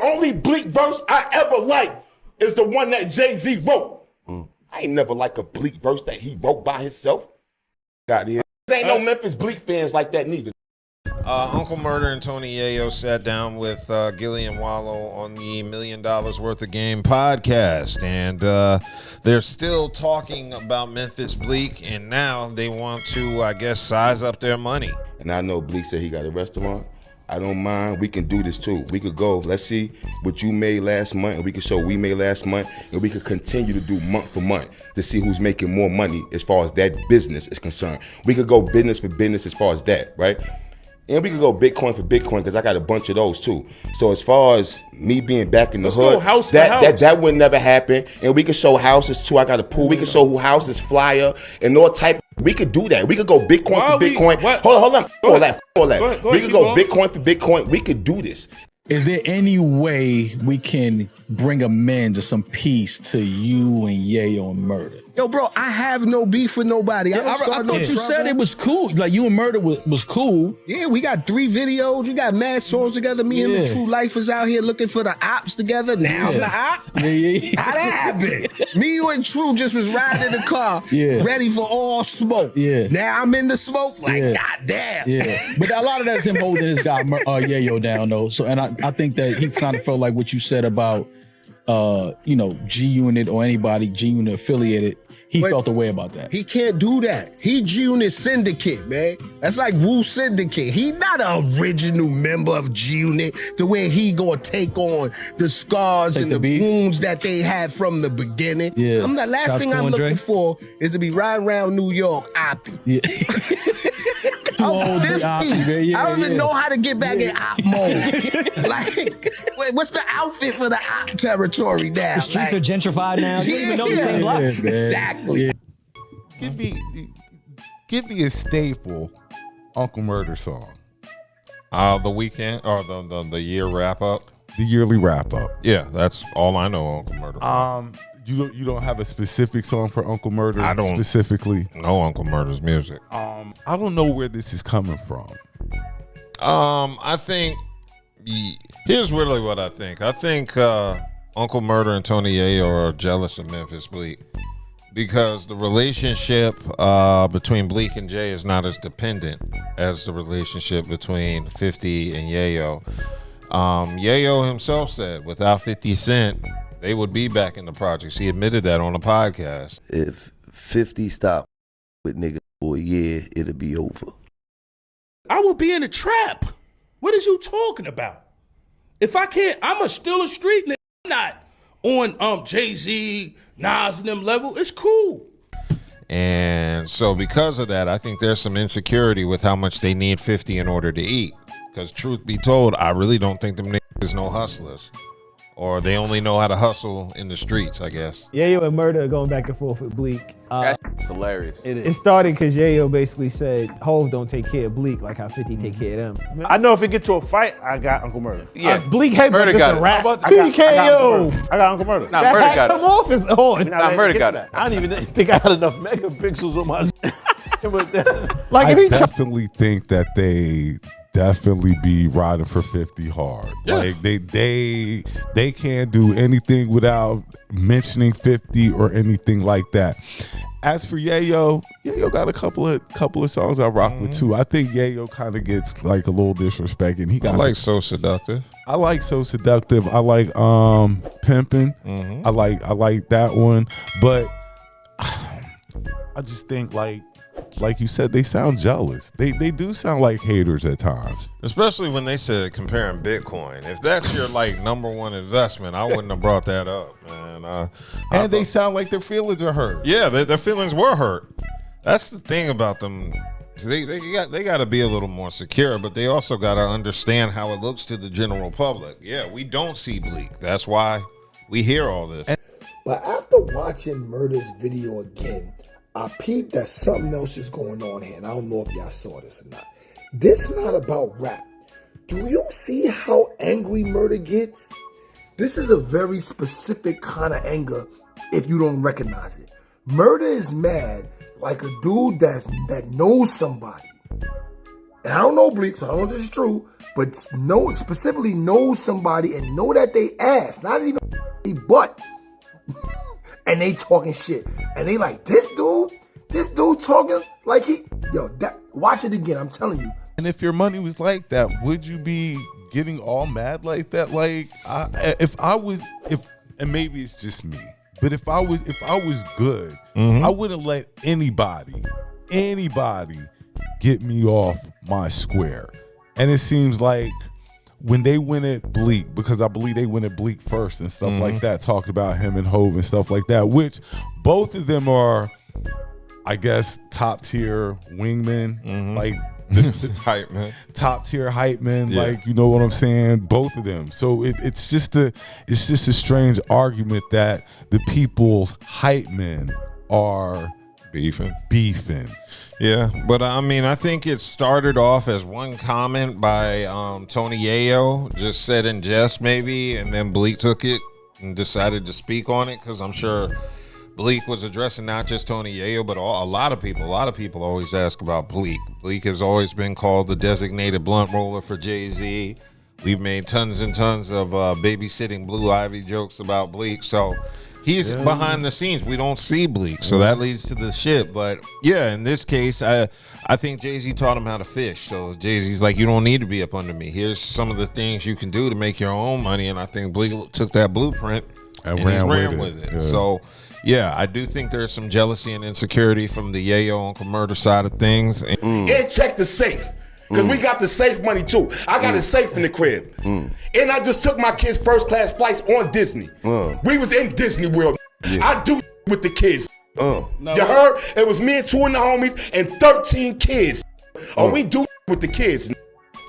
only Bleak verse I ever liked is the one that Jay-Z wrote. I ain't never like a Bleak verse that he wrote by himself. Got it. There ain't no Memphis Bleak fans like that neither. Uncle Murda and Tony Yayo sat down with Gillian Wallow on the $1 Million Worth of Game podcast, and they're still talking about Memphis Bleak, and now they want to, I guess, size up their money. And I know Bleak said he got a restaurant. I don't mind. We can do this too. We could go, let's see what you made last month, and we could show what we made last month, and we could continue to do month for month to see who's making more money as far as that business is concerned. We could go business for business as far as that, right? And we could go Bitcoin for Bitcoin because I got a bunch of those too. So as far as me being back in the hood, that would never happen. And we could show houses too. I got a pool. We could show who houses flyer and all type. We could do that. We could go Bitcoin for Bitcoin. Hold on. We could go Bitcoin for Bitcoin. We could do this. Is there any way we can bring amends or some peace to you and Yayo and Murda? Yo, bro, I have no beef with nobody. I thought you said it was cool. Like, you and Murda was cool. Yeah, we got 3 videos. We got mad songs together. Me and the True Lifers out here looking for the ops together. Now I'm the op. How that happened? Me, you, and True just was riding in the car, ready for all smoke. Now I'm in the smoke, like, goddamn. But a lot of that's him holding his guy Yayo down, though. So, and I think that he kind of felt like what you said about, G-Unit or anybody G-Unit affiliated. He felt the way about that. He can't do that. He G-Unit Syndicate, man. That's like Wu Syndicate. He not an original member of G-Unit the way he gonna take on the scars and the wounds that they had from the beginning. I'm the last thing I'm looking for is to be riding around New York, Oppie. I'm 50. I don't even know how to get back in op mode. Like, what's the outfit for the op territory now? The streets are gentrified now. You don't even know the same blocks. Exactly. Give me a staple Uncle Murda song. The weekend or the year wrap up. The yearly wrap up. Yeah, that's all I know Uncle Murda. You don't have a specific song for Uncle Murda? I don't specifically know Uncle Murda's music. I don't know where this is coming from. I think here's really what I think. I think Uncle Murda and Tony Yayo are jealous of Memphis Bleak because the relationship between Bleak and Jay is not as dependent as the relationship between 50 and Yayo. Yayo himself said without 50 Cent, they would be back in the projects. He admitted that on the podcast. If 50 stopped with niggas for a year, it'll be over. I will be in a trap. What is you talking about? If I can't, I'm still a street nigga. I'm not on Jay-Z, Nas and them level. It's cool. And so because of that, I think there's some insecurity with how much they need 50 in order to eat. Because truth be told, I really don't think them niggas is no hustlers. Or they only know how to hustle in the streets, I guess. Yayo and Murda are going back and forth with Bleak. That's hilarious. It started because Yayo basically said, Hov don't take care of Bleak like how 50 take care of them. I know if it get to a fight, I got Uncle Murda. Yeah. Bleak had Murda got a it. rap. PKO. I got Uncle Murda. Nah, Murda got come off his own. Murda got it. I don't even think I had enough megapixels on my like, I definitely think that they definitely be riding for 50 hard. Yeah. Like they can't do anything without mentioning 50 or anything like that. As for Yayo got a couple of songs I rock with too. I think Yayo kind of gets like a little disrespect, and he got So Seductive. I like So Seductive. I like Pimpin'. I like that one, but I just think like you said, they sound jealous. They do sound like haters at times. Especially when they said comparing Bitcoin. If that's your like number one investment, I wouldn't have brought that up, man. And they sound like their feelings are hurt. Yeah, their feelings were hurt. That's the thing about them. They got to be a little more secure, but they also got to understand how it looks to the general public. Yeah, we don't see Bleak. That's why we hear all this. But after watching Murda's video again, I peeped that something else is going on here, and I don't know if y'all saw this or not. This not about rap. Do you see how angry Murda gets? This is a very specific kind of anger if you don't recognize it. Murda is mad like a dude that knows somebody and I don't know Bleak, so I don't know if this is true, but specifically know somebody and know that they ass, not even butt, and they talking shit, and they like this dude talking like watch it again. I'm telling you. And if your money was like that, would you be getting all mad like that? Like, and maybe it's just me, but if I was good, I wouldn't let anybody get me off my square. And it seems like when they went at Bleak, because I believe they went at Bleak first and stuff like that, talked about him and Hove and stuff like that, which both of them are, I guess, top tier wingmen, like hype man, top tier hype men, like, you know what I'm saying? Both of them. So it's just a strange argument that the people's hype men are beefing. Yeah, but I mean, I think it started off as one comment by Tony Yayo, just said in jest maybe, and then Bleak took it and decided to speak on it, because I'm sure Bleak was addressing not just Tony Yayo, but a lot of people. A lot of people always ask about Bleak. Bleak has always been called the designated blunt roller for Jay-Z. We've made tons and tons of babysitting Blue Ivy jokes about Bleak, so he's behind the scenes. We don't see Bleak, so that leads to the shit. But yeah, in this case, I think Jay-Z taught him how to fish. So Jay-Z's like, you don't need to be up under me. Here's some of the things you can do to make your own money. And I think Bleak took that blueprint and ran with it. Yeah. So yeah, I do think there's some jealousy and insecurity from the Yayo Uncle Murda side of things. And check the safe. Because we got the safe money too. I got a safe in the crib. And I just took my kids' first class flights on Disney. We was in Disney World. I do with the kids. You heard? It was me and 2 of the homies and 13 kids. We do with the kids.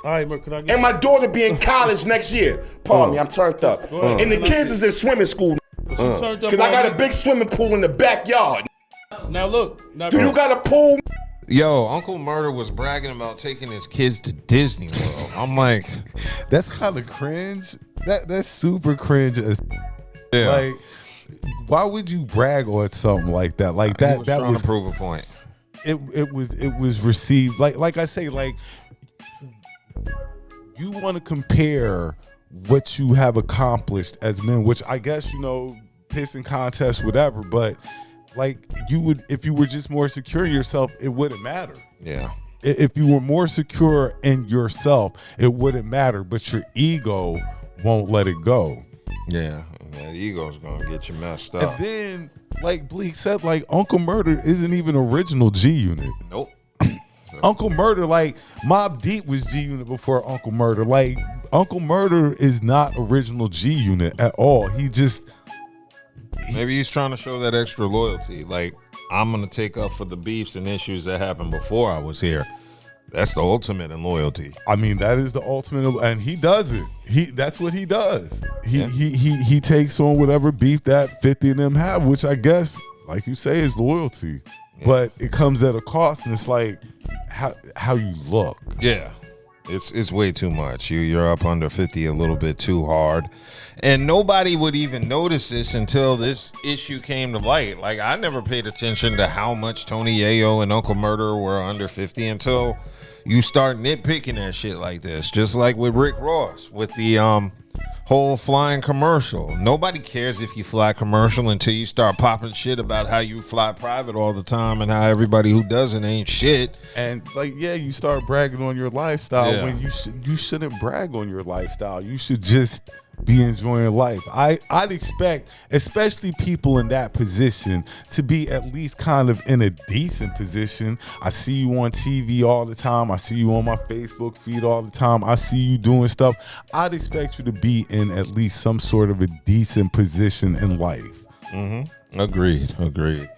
All right, bro, and my daughter be in college next year. Pardon me, I'm turned up. And the kids is in swimming school. Because I got a big swimming pool in the backyard. Now look. Do you got a pool? Yo, Uncle Murda was bragging about taking his kids to Disney World. I'm like, that's kind of cringe. That's super cringe. Yeah. Like, why would you brag on something like that? Like that. That was to prove a point. It was received like I say, like, you want to compare what you have accomplished as men, which I guess, pissing contests, whatever, but like, you would, if you were just more secure in yourself, it wouldn't matter. Yeah. If you were more secure in yourself, it wouldn't matter, but your ego won't let it go. Yeah. That ego's gonna get you messed up. And then, like Bleak said, like, Uncle Murda isn't even original G Unit. Nope. Uncle Murda, like, Mobb Deep was G Unit before Uncle Murda. Like, Uncle Murda is not original G Unit at all. Maybe he's trying to show that extra loyalty. Like, I'm going to take up for the beefs and issues that happened before I was here. That's the ultimate in loyalty. I mean, that is the ultimate, and he does it. That's what he does. He takes on whatever beef that 50 of them have, which I guess, like you say, is loyalty. Yeah. But it comes at a cost, and it's like how you look. Yeah. It's way too much. You're up under 50 a little bit too hard. And nobody would even notice this until this issue came to light. Like, I never paid attention to how much Tony Yayo and Uncle Murda were under 50 until you start nitpicking at shit like this. Just like with Rick Ross with the whole flying commercial. Nobody cares if you fly commercial until you start popping shit about how you fly private all the time and how everybody who doesn't ain't shit. And like, yeah, you start bragging on your lifestyle when you shouldn't brag on your lifestyle. You should just be enjoying life. I'd expect, especially people in that position, to be at least kind of in a decent position. I see you on TV all the time. I see you on my Facebook feed all the time. I see you doing stuff. I'd expect you to be in at least some sort of a decent position in life. Mm-hmm. Agreed.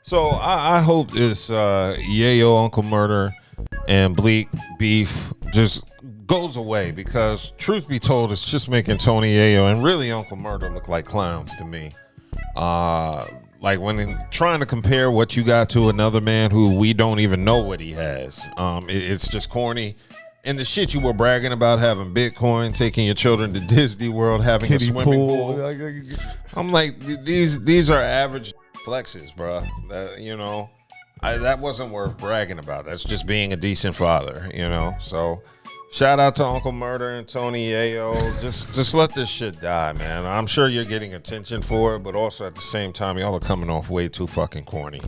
So I hope this Yayo, Uncle Murda, and Bleak beef just goes away, because truth be told, it's just making Tony Yayo and really Uncle Murda look like clowns to me. Like, when trying to compare what you got to another man who we don't even know what he has, it's just corny. And the shit you were bragging about, having Bitcoin, taking your children to Disney World, having Kiddie a swimming pool. I'm like, these are average flexes, bro. That wasn't worth bragging about. That's just being a decent father, you know. So, shout out to Uncle Murda and Tony Yayo. Just let this shit die, man. I'm sure you're getting attention for it, but also at the same time, y'all are coming off way too fucking corny.